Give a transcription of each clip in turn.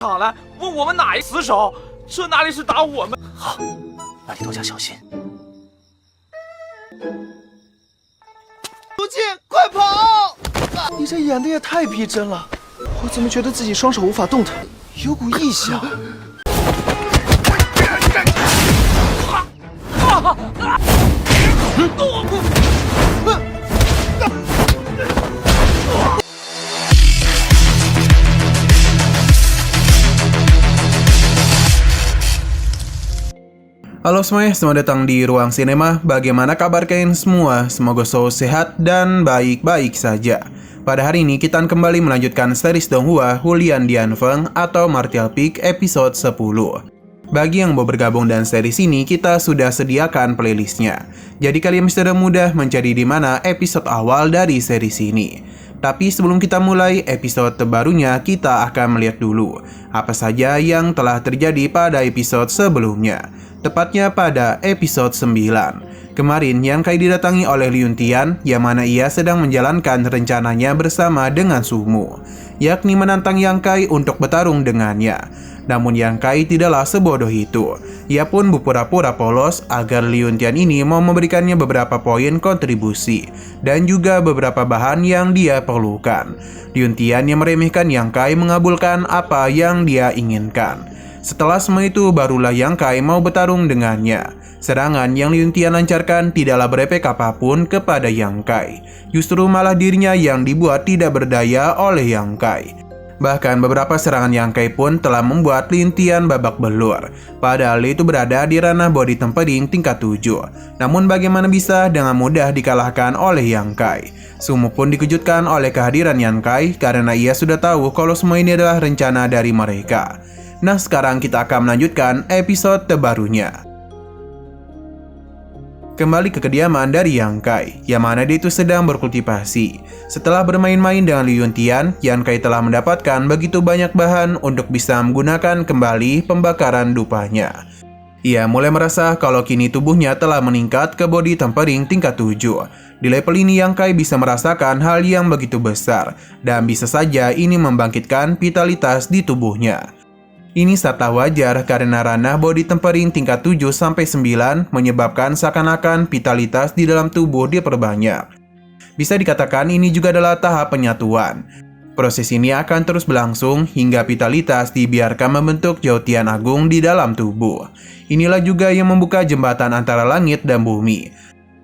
上来问我们哪一死手，这哪里是打我们？好，那你多加小心。卢静，快跑！你这演的也太逼真了，我怎么觉得自己双手无法动弹，有股异响。Halo semuanya, selamat datang di Ruang Sinema. Bagaimana kabar kalian semua? Semoga selalu sehat dan baik-baik saja. Pada hari ini kita akan kembali melanjutkan series Donghua Hulian Dianfeng atau Martial Peak episode 10. Bagi yang mau bergabung dan series ini, kita sudah sediakan playlistnya. Jadi kalian bisa mudah mencari di mana episode awal dari series ini. Tapi sebelum kita mulai episode terbarunya, kita akan melihat dulu apa saja yang telah terjadi pada episode sebelumnya. Tepatnya pada episode 9. Kemarin Yang Kai didatangi oleh Liun Tian, yang mana ia sedang menjalankan rencananya bersama dengan Sumu, yakni menantang Yang Kai untuk bertarung dengannya. Namun Yang Kai tidaklah sebodoh itu. Ia pun berpura-pura polos agar Liun Tian ini mau memberikannya beberapa poin kontribusi dan juga beberapa bahan yang dia perlukan. Liun Tian yang meremehkan Yang Kai mengabulkan apa yang dia inginkan. Setelah semua itu, barulah Yang Kai mau bertarung dengannya. Serangan yang Liun Tian lancarkan tidaklah berefek apapun kepada Yang Kai. Justru malah dirinya yang dibuat tidak berdaya oleh Yang Kai. Bahkan beberapa serangan Yang Kai pun telah membuat Liun Tian babak belur. Padahal itu berada di ranah body tempering tingkat 7. Namun bagaimana bisa dengan mudah dikalahkan oleh Yang Kai? Sumu pun dikejutkan oleh kehadiran Yang Kai karena ia sudah tahu kalau semua ini adalah rencana dari mereka. Nah, sekarang kita akan melanjutkan episode terbarunya. Kembali ke kediaman dari Yang Kai, yang mana dia itu sedang berkultivasi. Setelah bermain-main dengan Liun Tian, Yang Kai telah mendapatkan begitu banyak bahan untuk bisa menggunakan kembali pembakaran dupanya. Ia mulai merasa kalau kini tubuhnya telah meningkat ke body tempering tingkat 7. Di level ini Yang Kai bisa merasakan hal yang begitu besar, dan bisa saja ini membangkitkan vitalitas di tubuhnya. Ini serta wajar karena ranah body tempering tingkat 7-9 menyebabkan seakan-akan vitalitas di dalam tubuh diperbanyak. Bisa dikatakan ini juga adalah tahap penyatuan. Proses ini akan terus berlangsung hingga vitalitas dibiarkan membentuk Joutian Agung di dalam tubuh. Inilah juga yang membuka jembatan antara langit dan bumi.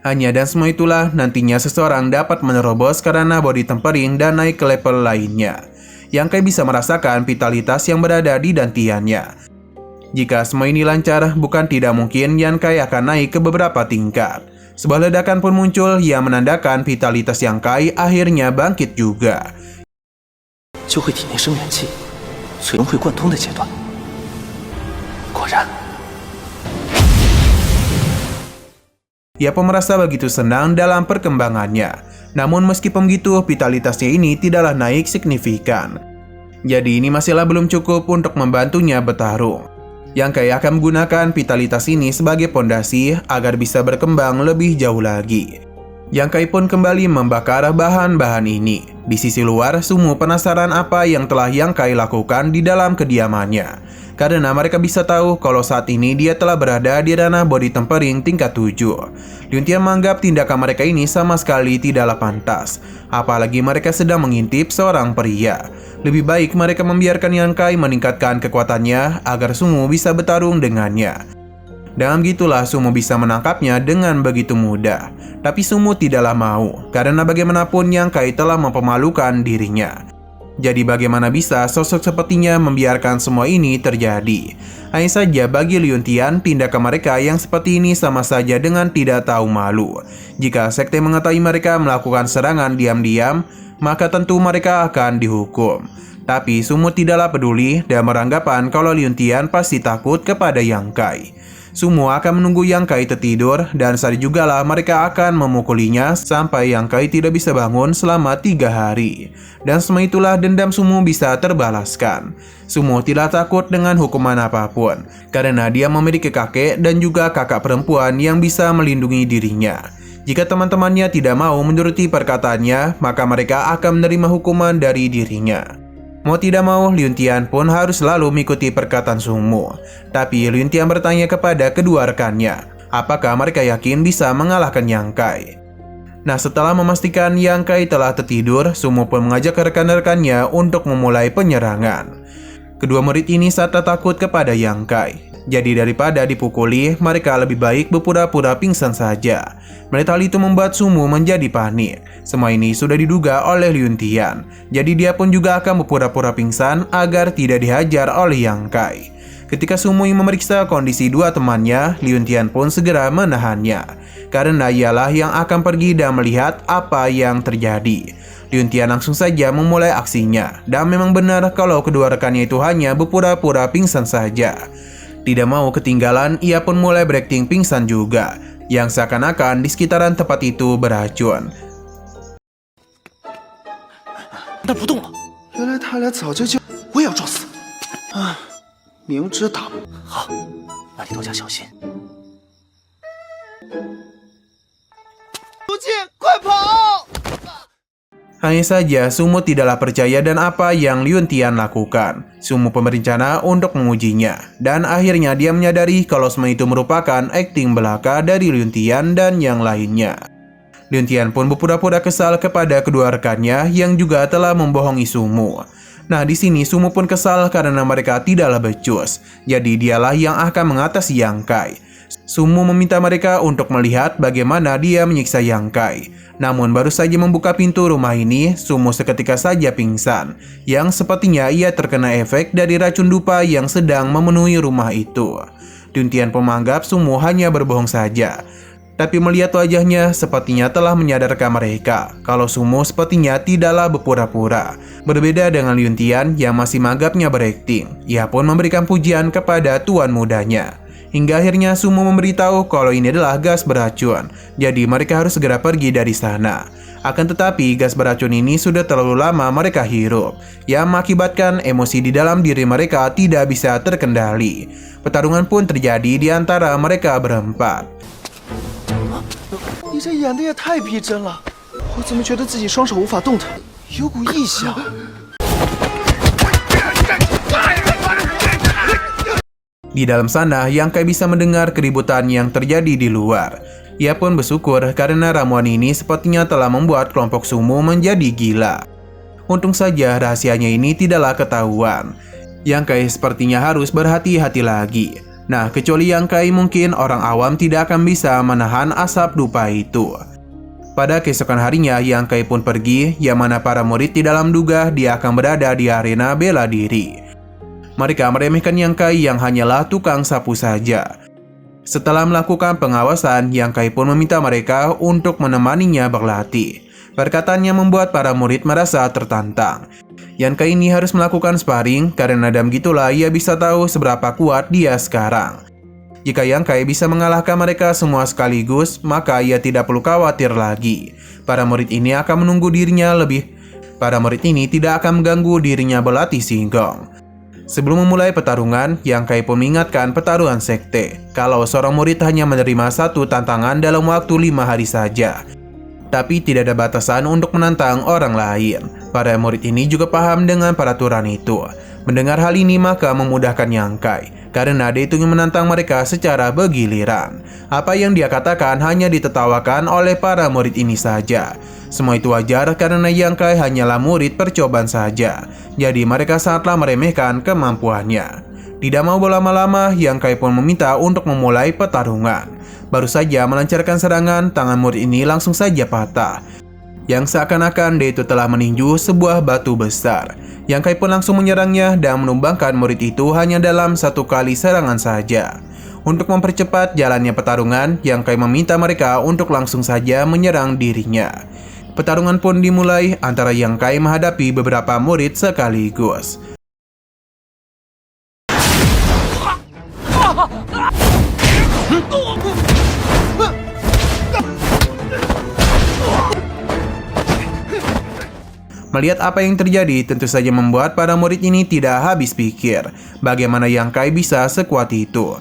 Hanya dan semua itulah nantinya seseorang dapat menerobos karena body tempering dan naik ke level lainnya. Yang Kai bisa merasakan vitalitas yang berada di dantiannya. Jika semua ini lancar, bukan tidak mungkin Yang Kai akan naik ke beberapa tingkat. Sebuah ledakan pun muncul yang menandakan vitalitas Yang Kai akhirnya bangkit juga. 就会体内生元气，最终会贯通的阶段。果然。Ia pun merasa begitu senang dalam perkembangannya. Namun meskipun begitu, vitalitasnya ini tidaklah naik signifikan. Jadi ini masihlah belum cukup untuk membantunya bertarung. Yang Kai akan menggunakan vitalitas ini sebagai pondasi agar bisa berkembang lebih jauh lagi. Yang Kai pun kembali membakar bahan-bahan ini. Di sisi luar, Sumu penasaran apa yang telah Yang Kai lakukan di dalam kediamannya. Karena mereka bisa tahu kalau saat ini dia telah berada di ranah body tempering tingkat 7. Liun Tian menganggap tindakan mereka ini sama sekali tidaklah pantas. Apalagi mereka sedang mengintip seorang pria. Lebih baik mereka membiarkan Yang Kai meningkatkan kekuatannya agar Sumu bisa bertarung dengannya. Dengan begitulah Sumu bisa menangkapnya dengan begitu mudah. Tapi Sumu tidaklah mau, karena bagaimanapun Yang Kai telah mempermalukan dirinya. Jadi bagaimana bisa sosok sepertinya membiarkan semua ini terjadi? Hanya saja bagi Liun Tian, tindakan mereka yang seperti ini sama saja dengan tidak tahu malu. Jika sekte mengetahui mereka melakukan serangan diam-diam, maka tentu mereka akan dihukum. Tapi Sumu tidaklah peduli dan beranggapan kalau Liun Tian pasti takut kepada Yang Kai. Sumu akan menunggu Yang Kai tertidur dan saat jugalah mereka akan memukulinya sampai Yang Kai tidak bisa bangun selama 3 hari. Dan semua itulah dendam Sumu bisa terbalaskan. Sumu tidak takut dengan hukuman apapun karena dia memiliki kakek dan juga kakak perempuan yang bisa melindungi dirinya. Jika teman-temannya tidak mau menuruti perkataannya, maka mereka akan menerima hukuman dari dirinya. Mau tidak mau, Lun Tian pun harus selalu mengikuti perkataan Sumo. Tapi Lun Tian bertanya kepada kedua rekannya, apakah mereka yakin bisa mengalahkan Yang Kai. Nah, setelah memastikan Yang Kai telah tertidur, Sumo pun mengajak rekan-rekannya untuk memulai penyerangan. Kedua murid ini sangat takut kepada Yang Kai. Jadi daripada dipukuli, mereka lebih baik berpura-pura pingsan saja. Melihat hal itu membuat Sumo menjadi panik. Semua ini sudah diduga oleh Lun Tian. Jadi dia pun juga akan berpura-pura pingsan agar tidak dihajar oleh Yang Kai. Ketika Sumo memeriksa kondisi dua temannya, Lun Tian pun segera menahannya. Karena ialah yang akan pergi dan melihat apa yang terjadi. Lun Tian langsung saja memulai aksinya. Dan memang benar kalau kedua rekannya itu hanya berpura-pura pingsan saja. Tidak mau ketinggalan, ia pun mulai berakting pingsan juga, yang seakan-akan di sekitaran tempat itu beracun. 那不动了。原来他俩早就我也要找死！啊，明知打不好，那你多加小心。不进，快跑！ Hanya saja Sumo tidaklah percaya dan apa yang Lun Tian lakukan. Sumo pun berencana untuk mengujinya. Dan akhirnya dia menyadari kalau semua itu merupakan akting belaka dari Lun Tian dan yang lainnya. Lun Tian pun berpura-pura kesal kepada kedua rekannya yang juga telah membohongi Sumo. Nah, di sini Sumo pun kesal karena mereka tidaklah becus. Jadi dialah yang akan mengatasi Yang Kai. Sumo meminta mereka untuk melihat bagaimana dia menyiksa Yang Kai. Namun baru saja membuka pintu rumah ini, Sumo seketika saja pingsan, yang sepertinya ia terkena efek dari racun dupa yang sedang memenuhi rumah itu. Lun Tian pun menganggap Sumo hanya berbohong saja. Tapi melihat wajahnya sepertinya telah menyadarkan mereka kalau Sumo sepertinya tidaklah berpura-pura. Berbeda dengan Lun Tian yang masih menganggapnya berakting, ia pun memberikan pujian kepada tuan mudanya. Hingga akhirnya Sumo memberitahu kalau ini adalah gas beracun, jadi mereka harus segera pergi dari sana. Akan tetapi gas beracun ini sudah terlalu lama mereka hirup, yang mengakibatkan emosi di dalam diri mereka tidak bisa terkendali. Pertarungan pun terjadi di antara mereka berempat. 你这演的也太逼真了，我怎么觉得自己双手无法动弹，有股异响。 Di dalam sana, Yang Kai bisa mendengar keributan yang terjadi di luar. Ia pun bersyukur karena ramuan ini sepertinya telah membuat kelompok Sumo menjadi gila. Untung saja rahasianya ini tidaklah ketahuan. Yang Kai sepertinya harus berhati-hati lagi. Nah, kecuali Yang Kai, mungkin orang awam tidak akan bisa menahan asap dupa itu. Pada keesokan harinya, Yang Kai pun pergi, yang mana para murid di dalam duga dia akan berada di arena bela diri. Mereka meremehkan Yang Kai yang hanyalah tukang sapu saja. Setelah melakukan pengawasan, Yang Kai pun meminta mereka untuk menemaninya berlatih. Perkataannya membuat para murid merasa tertantang. Yang Kai ini harus melakukan sparring karena dalam gitulah ia bisa tahu seberapa kuat dia sekarang. Jika Yang Kai bisa mengalahkan mereka semua sekaligus, maka ia tidak perlu khawatir lagi. Para murid ini tidak akan mengganggu dirinya berlatih singkong. Sebelum memulai pertarungan, Yang Kai pun mengingatkan pertarungan sekte, kalau seorang murid hanya menerima satu tantangan dalam waktu 5 hari saja. Tapi tidak ada batasan untuk menantang orang lain. Para murid ini juga paham dengan peraturan itu. Mendengar hal ini maka memudahkan Yang Kai, karena dia itu menantang mereka secara bergiliran. Apa yang dia katakan hanya ditertawakan oleh para murid ini saja. Semua itu wajar karena Yang Kai hanyalah murid percobaan saja. Jadi mereka sangatlah meremehkan kemampuannya. Tidak mau berlama-lama, Yang Kai pun meminta untuk memulai pertarungan. Baru saja melancarkan serangan, tangan murid ini langsung saja patah. Yang seakan-akan dia itu telah meninju sebuah batu besar. Yang Kai pun langsung menyerangnya dan menumbangkan murid itu hanya dalam satu kali serangan saja. Untuk mempercepat jalannya pertarungan, Yang Kai meminta mereka untuk langsung saja menyerang dirinya. Pertarungan pun dimulai antara Yang Kai menghadapi beberapa murid sekaligus. Melihat apa yang terjadi, tentu saja membuat para murid ini tidak habis pikir bagaimana Yang Kai bisa sekuat itu.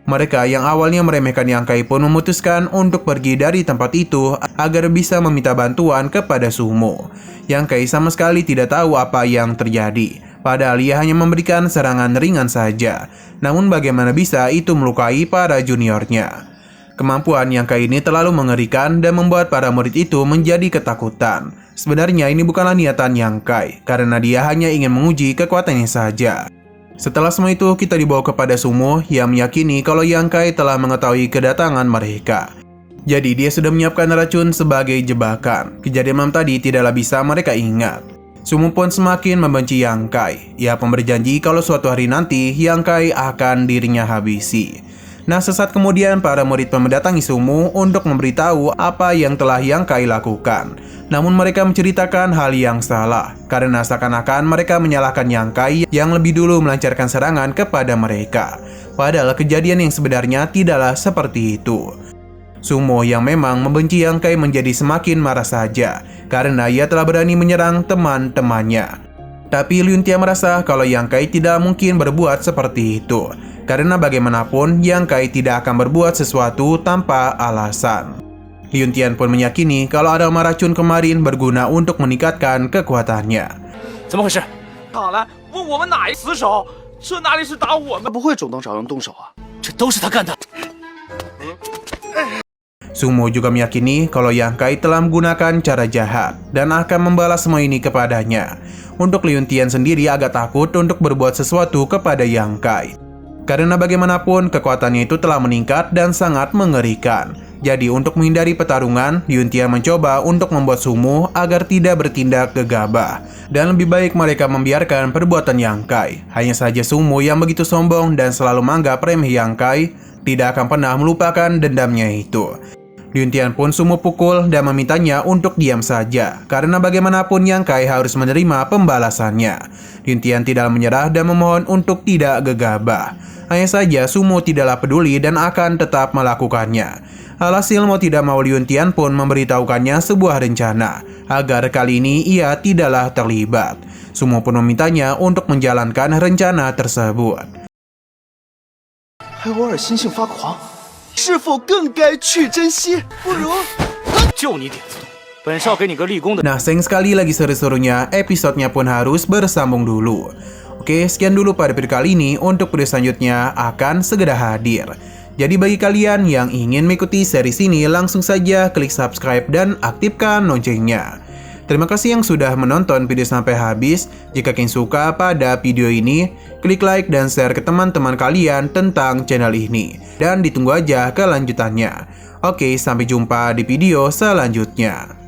Mereka yang awalnya meremehkan Yang Kai pun memutuskan untuk pergi dari tempat itu agar bisa meminta bantuan kepada Sumo. Yang Kai sama sekali tidak tahu apa yang terjadi, padahal ia hanya memberikan serangan ringan saja. Namun bagaimana bisa itu melukai para juniornya? Kemampuan Yang Kai ini terlalu mengerikan dan membuat para murid itu menjadi ketakutan. Sebenarnya ini bukanlah niatan Yang Kai, karena dia hanya ingin menguji kekuatannya saja. Setelah semua itu, kita dibawa kepada Sumo yang meyakini kalau Yang Kai telah mengetahui kedatangan mereka. Jadi dia sudah menyiapkan racun sebagai jebakan. Kejadian malam tadi tidaklah bisa mereka ingat. Sumo pun semakin membenci Yang Kai. Ia pun berjanji kalau suatu hari nanti Yang Kai akan dirinya habisi. Nah, sesaat kemudian para murid pun mendatangi Sumo untuk memberitahu apa yang telah Yang Kai lakukan. Namun mereka menceritakan hal yang salah, karena seakan-akan mereka menyalahkan Yang Kai yang lebih dulu melancarkan serangan kepada mereka. Padahal kejadian yang sebenarnya tidaklah seperti itu. Sumo yang memang membenci Yang Kai menjadi semakin marah saja, karena ia telah berani menyerang teman-temannya. Tapi Liuntia merasa kalau Yang Kai tidak mungkin berbuat seperti itu. Karena bagaimanapun Yang Kai tidak akan berbuat sesuatu tanpa alasan. Liuntian pun meyakini kalau aroma racun kemarin berguna untuk meningkatkan kekuatannya. 怎么回事？上来问我们哪一死手？这哪里是打我们？他不会主动找人动手啊。这都是他干的。 Sumo juga meyakini kalau Yang Kai telah menggunakan cara jahat dan akan membalas semua ini kepadanya. Untuk Liuntian sendiri agak takut untuk berbuat sesuatu kepada Yang Kai. Karena bagaimanapun kekuatannya itu telah meningkat dan sangat mengerikan. Jadi untuk menghindari pertarungan, Liuntia mencoba untuk membuat Sumo agar tidak bertindak gegabah. Dan lebih baik mereka membiarkan perbuatan Yang Kai. Hanya saja Sumo yang begitu sombong dan selalu menganggap remeh Yang Kai tidak akan pernah melupakan dendamnya itu. Liuntian pun Sumo pukul dan memintanya untuk diam saja, karena bagaimanapun Yang Kai harus menerima pembalasannya. Liuntian tidak menyerah dan memohon untuk tidak gegabah. Hanya saja Sumo tidaklah peduli dan akan tetap melakukannya. Alhasil mau tidak mau Liuntian pun memberitahukannya sebuah rencana, agar kali ini ia tidaklah terlibat. Sumo pun memintanya untuk menjalankan rencana tersebut. 还偶尔心性发狂，是否更该去珍惜？不如就你点子多，本少给你个立功的。 Nah, sayang sekali lagi seru-serunya, episodenya pun harus bersambung dulu. Oke, sekian dulu pada video kali ini. Untuk video selanjutnya akan segera hadir. Jadi bagi kalian yang ingin mengikuti series ini, langsung saja klik subscribe dan aktifkan loncengnya. Terima kasih yang sudah menonton video sampai habis. Jika kalian suka pada video ini, klik like dan share ke teman-teman kalian tentang channel ini. Dan ditunggu aja kelanjutannya. Oke, sampai jumpa di video selanjutnya.